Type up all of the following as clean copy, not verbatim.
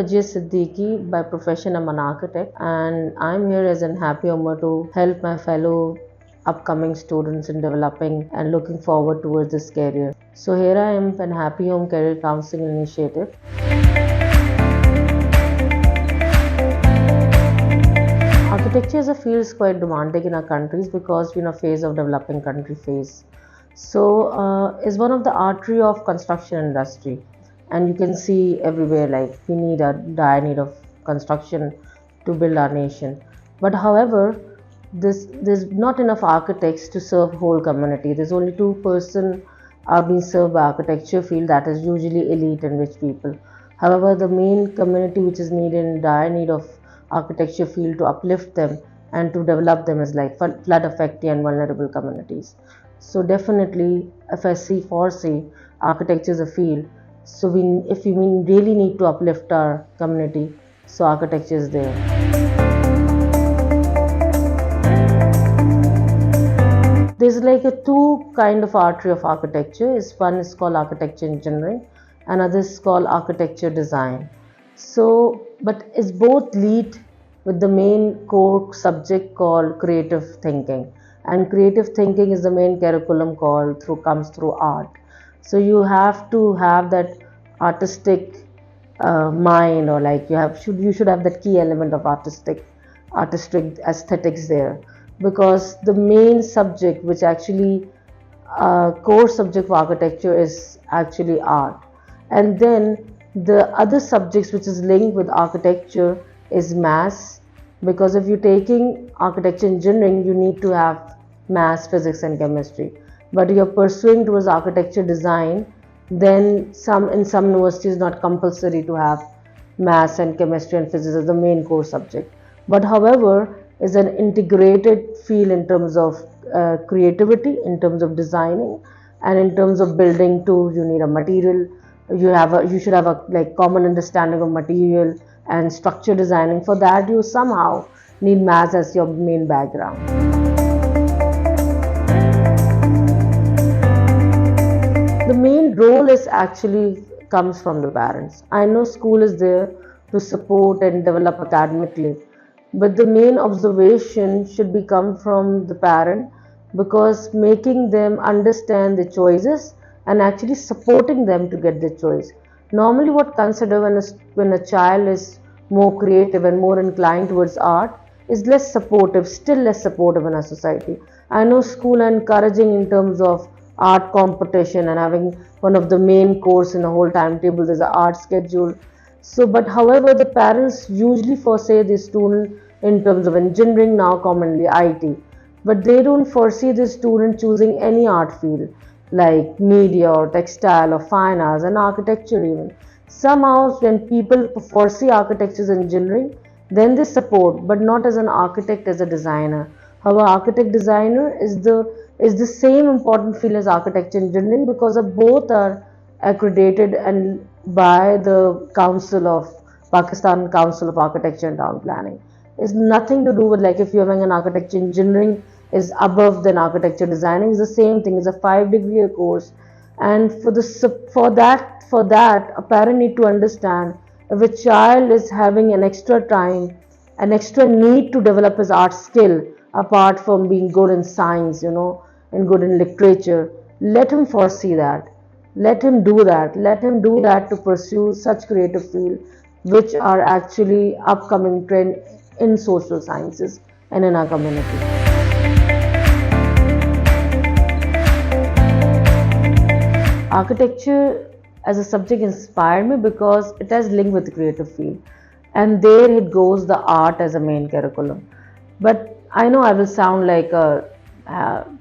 Wajiha Siddiqui. By profession, I'm an architect, and I'm here as an happy Umma to help my fellow upcoming students in developing and looking forward towards this career. So here I am, an Happy Home Career Counseling Initiative. Architecture as a field is quite demanding in our countries because we're in a phase of developing country phase. So it's one of the artery of construction industry, and you can see everywhere like we need a dire need of construction to build our nation. But however, there's not enough architects to serve whole community. There's only 2% are being served by architecture field, that is usually elite and rich people. However, the main community which is needed in dire need of architecture field to uplift them and to develop them is like flood affected and vulnerable communities. So definitely, if I foresee architecture as a field, so if we really need to uplift our community, so architecture is there. There's like a two kind of artery of architecture. One is called architecture engineering, another is called architecture design. So, but it's both lead with the main core subject called creative thinking, and creative thinking is the main curriculum comes through art. So you have to have that artistic mind, or like you should have that key element of artistic aesthetics there, because the main subject which actually core subject for architecture is actually art, and then the other subjects which is linked with architecture is maths, because if you're taking architecture engineering you need to have maths, physics and chemistry. But you're pursuing towards architecture design, then in some universities not compulsory to have maths and chemistry and physics as the main core subject. But however, is an integrated field in terms of creativity, in terms of designing, and in terms of building too. You need a material, you should have a like common understanding of material and structure designing. For that you somehow need maths as your main background. The main role is actually comes from the parents. I know school is there to support and develop academically, but the main observation should be come from the parent, because making them understand the choices and actually supporting them to get the choice. Normally what consider when a child is more creative and more inclined towards art is less supportive, still less supportive in our society. I know school are encouraging in terms of art competition and having one of the main course in the whole timetable, there's an art schedule. So, but however, the parents usually foresee the student in terms of engineering, now commonly IT, but they don't foresee the student choosing any art field like media or textile or fine arts and architecture even. Somehow when people foresee architecture as engineering, then they support, but not as an architect, as a designer. However, architect designer is the same important field as architecture engineering, because of both are accredited and by the Pakistan Council of Architecture and Town Planning. It's nothing to do with like if you're having an architecture engineering is above than architecture designing. It's the same thing. It's a 5-degree course, and for that a parent need to understand, if a child is having an extra time, an extra need to develop his art skill apart from being good in science, and good in literature, let him foresee that. Let him do that. Let him do that to pursue such creative fields which are actually upcoming trend in social sciences and in our community. Architecture as a subject inspired me because it has linked with the creative field, and there it goes the art as a main curriculum. But I know I will sound like a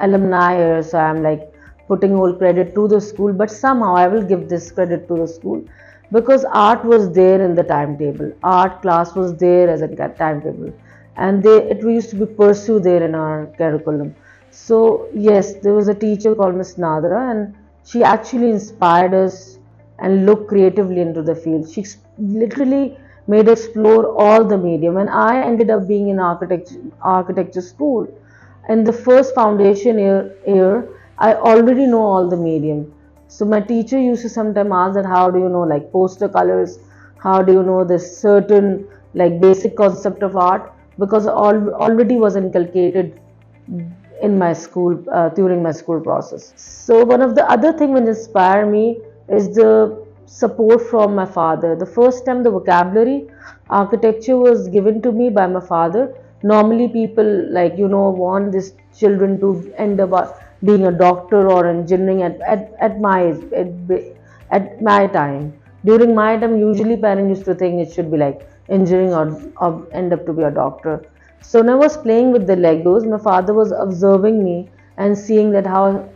alumni here, so I'm like putting all credit to the school, but somehow I will give this credit to the school, because art was there in the timetable. Art class was there as a timetable, and it used to be pursued there in our curriculum. So yes, there was a teacher called Miss Nadra, and she actually inspired us and look creatively into the field. She literally made us explore all the medium, and I ended up being in architecture school. In the first foundation year, I already know all the medium. So my teacher used to sometimes ask that how do you know like poster colors, how do you know this certain like basic concept of art, because already was inculcated in my school during my school process. So one of the other thing which inspired me is the support from my father. The first time the vocabulary architecture was given to me by my father. Normally people like want these children to end up being a doctor or engineering at my time. During my time, usually parents used to think it should be like engineering or end up to be a doctor. So when I was playing with the Legos, my father was observing me and seeing that how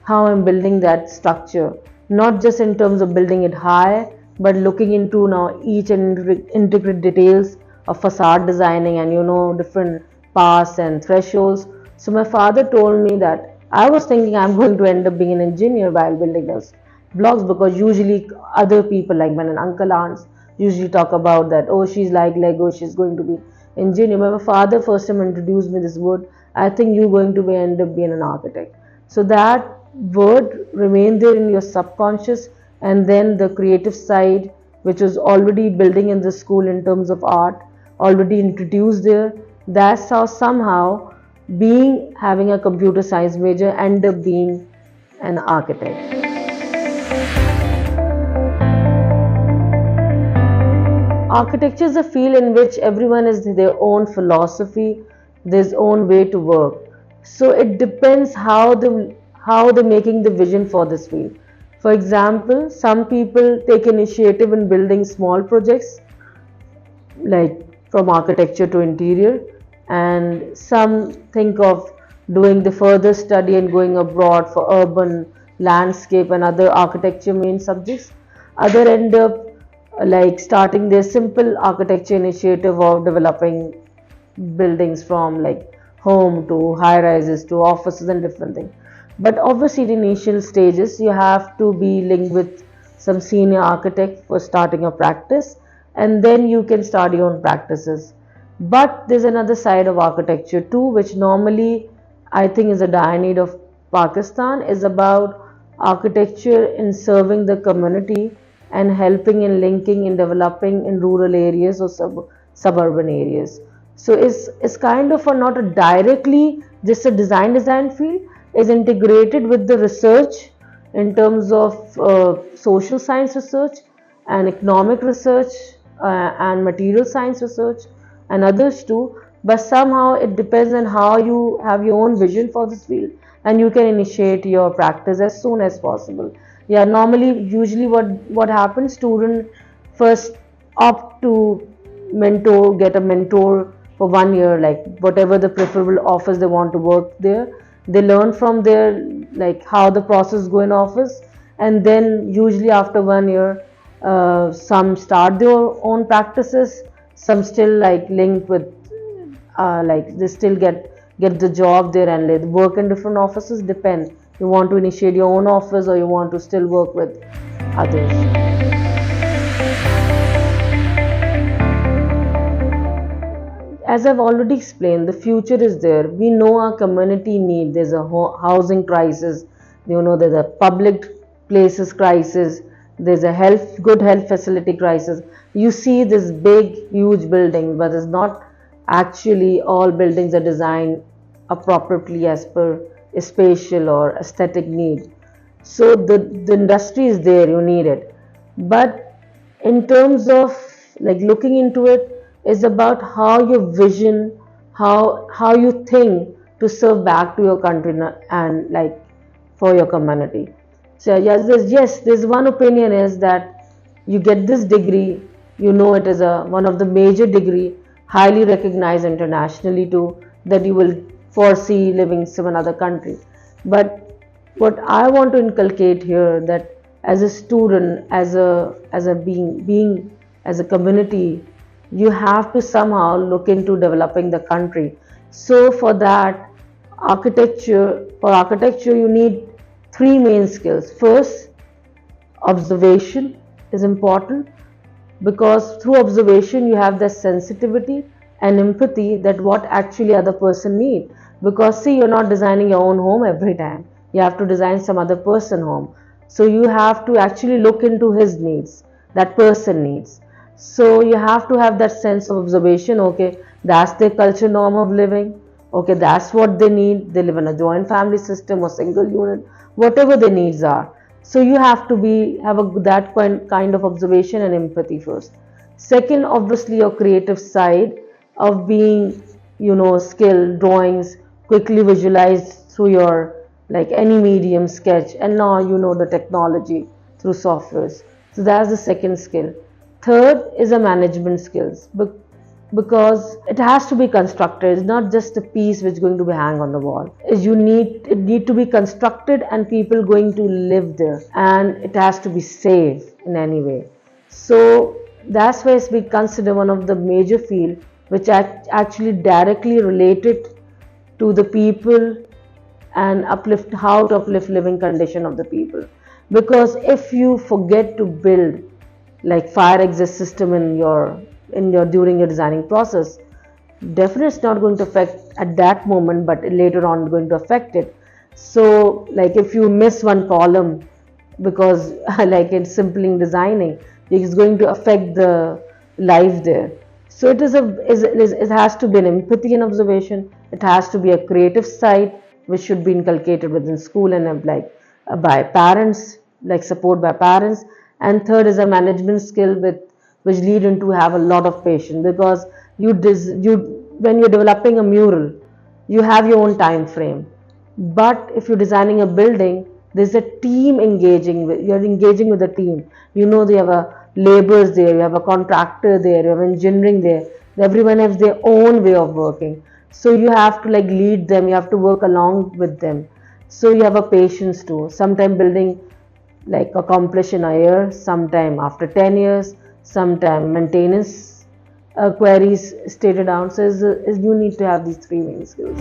I'm building that structure, not just in terms of building it high, but looking into now each and intricate details of facade designing and different paths and thresholds. So my father told me that I was thinking I'm going to end up being an engineer while building those blocks, because usually other people like my uncle aunts usually talk about that, oh, she's like Lego, she's going to be engineer. My father first time introduced me this word, I think you're going to end up being an architect. So that word remained there in your subconscious, and then the creative side which was already building in the school in terms of art already introduced there. That's how somehow being having a computer science major end up being an architect. Architecture is a field in which everyone has their own philosophy, their own way to work. So it depends how they're making the vision for this field. For example, some people take initiative in building small projects like from architecture to interior, and some think of doing the further study and going abroad for urban landscape and other architecture main subjects. Other end up like starting their simple architecture initiative of developing buildings from like home to high rises to offices and different things. But obviously in initial stages you have to be linked with some senior architect for starting your practice, and then you can start your own practices. But there's another side of architecture too, which normally I think is a dire need of Pakistan, is about architecture in serving the community and helping in linking in developing in rural areas or suburban areas. So it's kind of a not a directly just a design field, is integrated with the research in terms of social science research and economic research and material science research and others too. But somehow it depends on how you have your own vision for this field, and you can initiate your practice as soon as possible. Yeah, normally usually what happens, student first opt to get a mentor for 1 year, like whatever the preferable office they want to work there. They learn from there like how the process go in office, and then usually after 1 year some start their own practices, some still like linked with like they still get the job there and they work in different offices. Depend, you want to initiate your own office or you want to still work with others. As I've already explained, the future is there. We know our community need. There's a housing crisis, there's a public places crisis, there's a good health facility crisis. You see this big huge building, but it's not actually all buildings are designed appropriately as per a spatial or aesthetic need. So the industry is there, you need it. But in terms of like looking into it, is about how your vision, how you think to serve back to your country and like for your community. So yes, there's one opinion is that you get this degree, it is one of the major degree, highly recognized internationally too, that you will foresee living in some another country. But what I want to inculcate here, that as a student, as a being as a community, you have to somehow look into developing the country. So for that, for architecture you need three main skills. First, observation is important, because through observation you have the sensitivity and empathy that what actually other person need. Because see, you're not designing your own home every time, you have to design some other person home. So you have to actually look into his needs, that person needs. So you have to have that sense of observation. Okay, that's their culture norm of living. Okay, that's what they need. They live in a joint family system or single unit, whatever their needs are. So you have to have that kind of observation and empathy first. Second, obviously, your creative side of being, skilled, drawings, quickly visualized through your, like, any medium, sketch, and now the technology through softwares. So that's the second skill. Third is a management skills, because it has to be constructed. It's not just a piece which is going to be hang on the wall. It need to be constructed and people going to live there, and it has to be safe in any way. So that's why it's been considered one of the major field which actually directly related to the people and how to uplift living condition of the people. Because if you forget to build like fire exit system in your during your designing process, definitely it's not going to affect at that moment, but later on going to affect it. So like if you miss one column because like in simpling designing, it's going to affect the life there. So it has to be an empathy and observation. It has to be a creative side which should be inculcated within school and by parents, like support by parents. And third is a management skill which lead into have a lot of patience, because you when you're developing a mural, you have your own time frame. But if you're designing a building, there's a team you're engaging with the team. They have a laborers there, you have a contractor there, you have engineering there. Everyone has their own way of working. So you have to like lead them, you have to work along with them. So you have a patience too. Sometimes building like accomplish in a year, sometime after 10 years, sometime maintenance queries stated down. So you need to have these three main skills.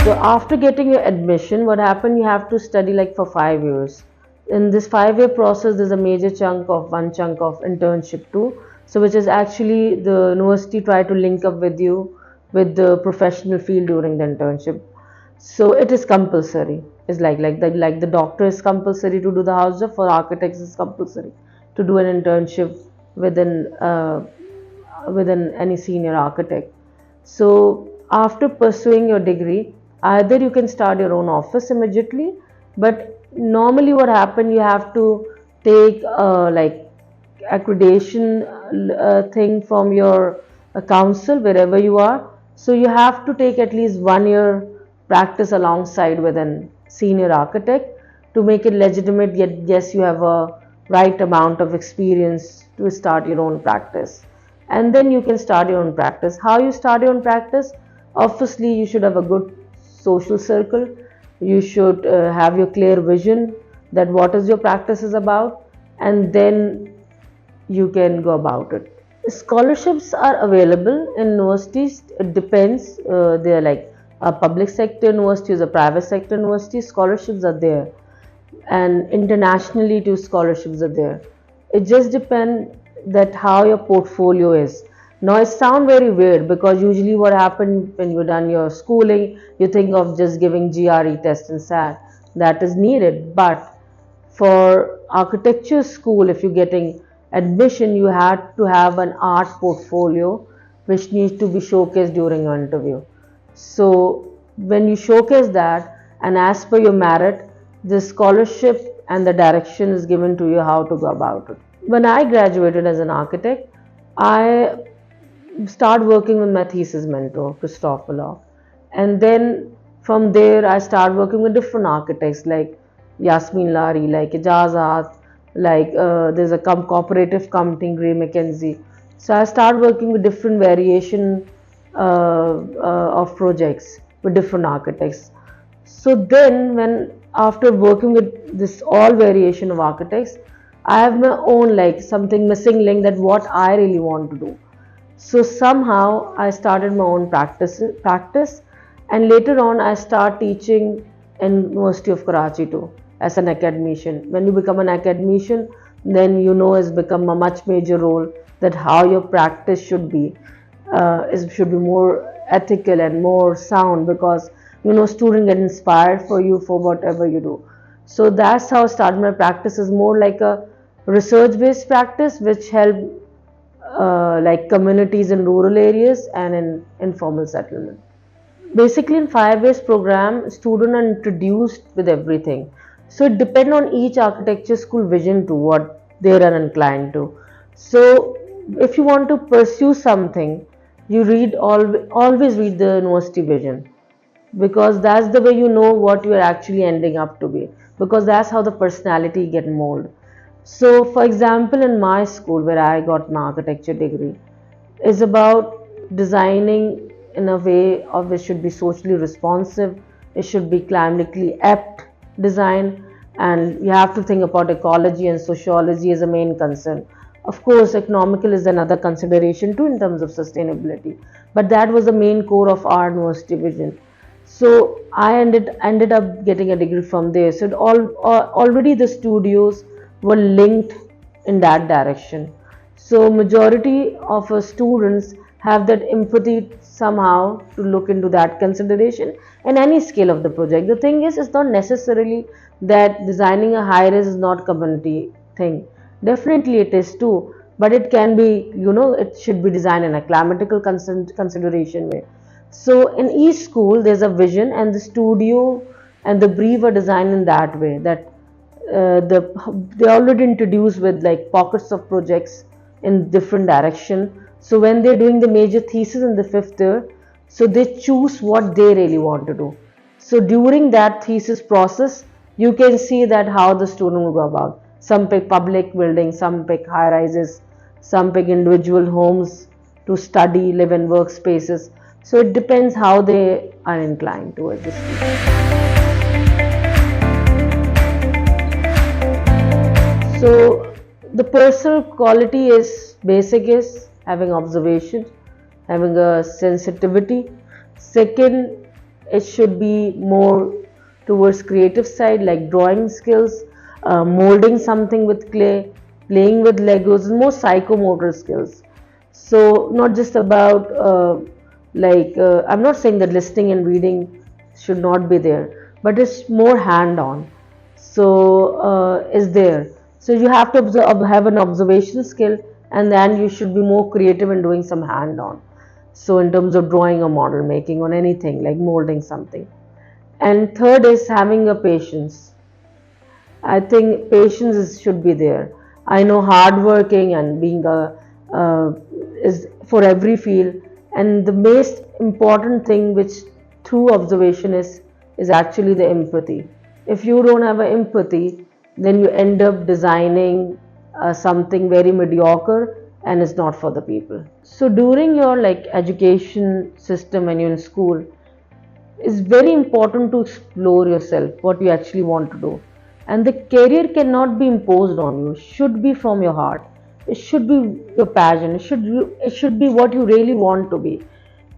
So after getting your admission, what happened? You have to study like for 5 years. In this 5-year process, there's a major chunk of internship too. So which is actually the university try to link up with you with the professional field during the internship. So it is compulsory. It's like the doctor is compulsory to do the house job. For architects, it's compulsory to do an internship within any senior architect. So after pursuing your degree, either you can start your own office immediately, but normally what happens, you have to take like accreditation thing from your council wherever you are. So you have to take at least 1 year practice alongside with an senior architect to make it legitimate. Yet yes, you have a right amount of experience to start your own practice, and then you can start your own practice. How you start your own practice? Obviously, you should have a good social circle. You should have your clear vision that what is your practice is about, and then you can go about it. Scholarships are available in universities. It depends. They are like a public sector universities, a private sector university. Scholarships are there, and internationally too scholarships are there. It just depends that how your portfolio is. Now it sounds very weird, because usually what happens when you're done your schooling, you think of just giving GRE test and SAT. That is needed, but for architecture school, if you're getting admission, you have to have an art portfolio which needs to be showcased during your interview. So when you showcase that, and as per your merit, the scholarship and the direction is given to you how to go about it. When I graduated as an architect, I started working with my thesis mentor, Christopher Law. And then from there, I started working with different architects like Yasmin Lari, like Ijazat, like there's a cooperative company, Gray McKenzie. So I started working with different variation of projects with different architects. So then after working with this all variation of architects, I have my own like something missing link, that what I really want to do. So somehow I started my own practice, and later on I start teaching in University of Karachi too as an academician. When you become an academician, then it's become a much major role that how your practice should be. Should be more ethical and more sound, because students get inspired for you for whatever you do. So that's how I started my practice, is more like a research based practice which help like communities in rural areas and in informal settlement. Basically, in 5 years program, students are introduced with everything. So it depends on each architecture school vision to what they are inclined to. So if you want to pursue something, you always read the university vision, because that's the way you know what you are actually ending up to be, because that's how the personality get molded. So for example, in my school where I got my architecture degree, is about designing in a way of it should be socially responsive, it should be climatically apt design, and you have to think about ecology and sociology as a main concern. Of course, economical is another consideration too in terms of sustainability, but that was the main core of our university vision. So I ended up getting a degree from there. So already the studios were linked in that direction. So majority of students have that empathy somehow to look into that consideration in any scale of the project. The thing is, it's not necessarily that designing a high rise is not community thing. Definitely it is too, but it can be, it should be designed in a climatical consideration way. So in each school there's a vision, and the studio and the brief are designed in that way, that they already introduced with like pockets of projects in different direction. So when they're doing the major thesis in the fifth year, so they choose what they really want to do. So during that thesis process, you can see that how the student will go about. Some pick public buildings, some pick high rises, some pick individual homes to study, live and work spaces. So it depends how they are inclined towards this. So the personal quality is basic is having observation, having a sensitivity. Second, it should be more towards creative side, like drawing skills, molding something with clay, playing with Legos, and more psychomotor skills. So not just about I'm not saying that listening and reading should not be there, but it's more hand-on. So is there. So you have to have an observation skill, and then you should be more creative in doing some hand-on. So in terms of drawing or model making on anything, like molding something. And third is having a patience. I think patience should be there. I know hardworking and being is for every field, and the most important thing which through observation is actually the empathy. If you don't have an empathy, then you end up designing something very mediocre, and it's not for the people. So during your education system when you're in school, it's very important to explore yourself, what you actually want to do. And the career cannot be imposed on you. It should be from your heart. It should be your passion. It should be what you really want to be.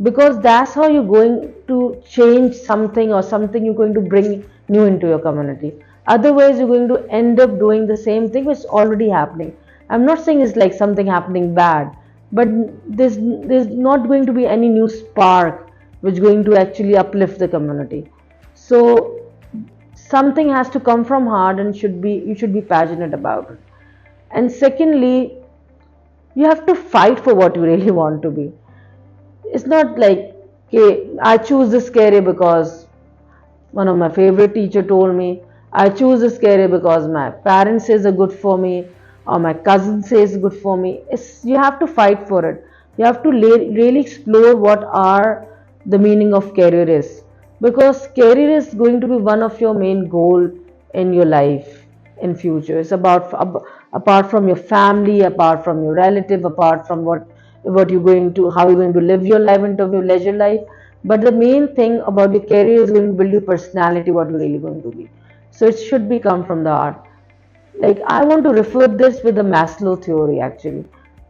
Because that's how you're going to change something, or something you're going to bring new into your community. Otherwise, you're going to end up doing the same thing which is already happening. I'm not saying it's like something happening bad, but there's not going to be any new spark which is going to actually uplift the community. So something has to come from heart, and you should be passionate about it. And secondly, you have to fight for what you really want to be. It's not like, okay, I choose this career because one of my favorite teacher told me. I choose this career because my parents says are good for me, or my cousin says good for me. You have to fight for it. You have to really explore what are the meaning of career is, because career is going to be one of your main goal in your life in future. It's about apart from your family, apart from your relative, apart from what you're going to, how you're going to live your life in terms of leisure life. But the main thing about your career is going to build your personality, what you're really going to be. So it should be come from the heart. Like, I want to refer this with the Maslow theory actually,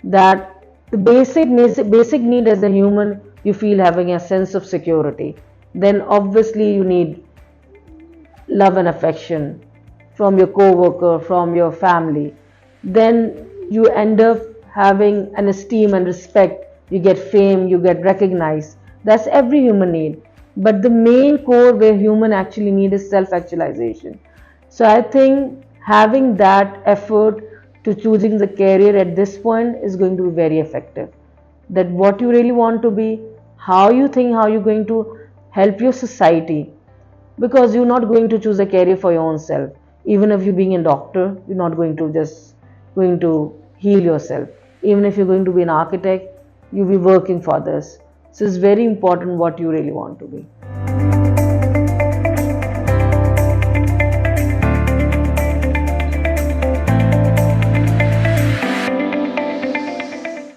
that the basic need as a human, you feel having a sense of security. Then obviously you need love and affection from your co-worker, from your family. Then you end up having an esteem and respect. You get fame, you get recognized. That's every human need. But the main core where human actually need is self-actualization. So I think having that effort to choosing the career at this point is going to be very effective. That what you really want to be, how you think, how you're going to help your society, because you're not going to choose a career for your own self. Even if you're being a doctor, you're not going to just going to heal yourself. Even if you're going to be an architect, you'll be working for this. So it's very important what you really want to be.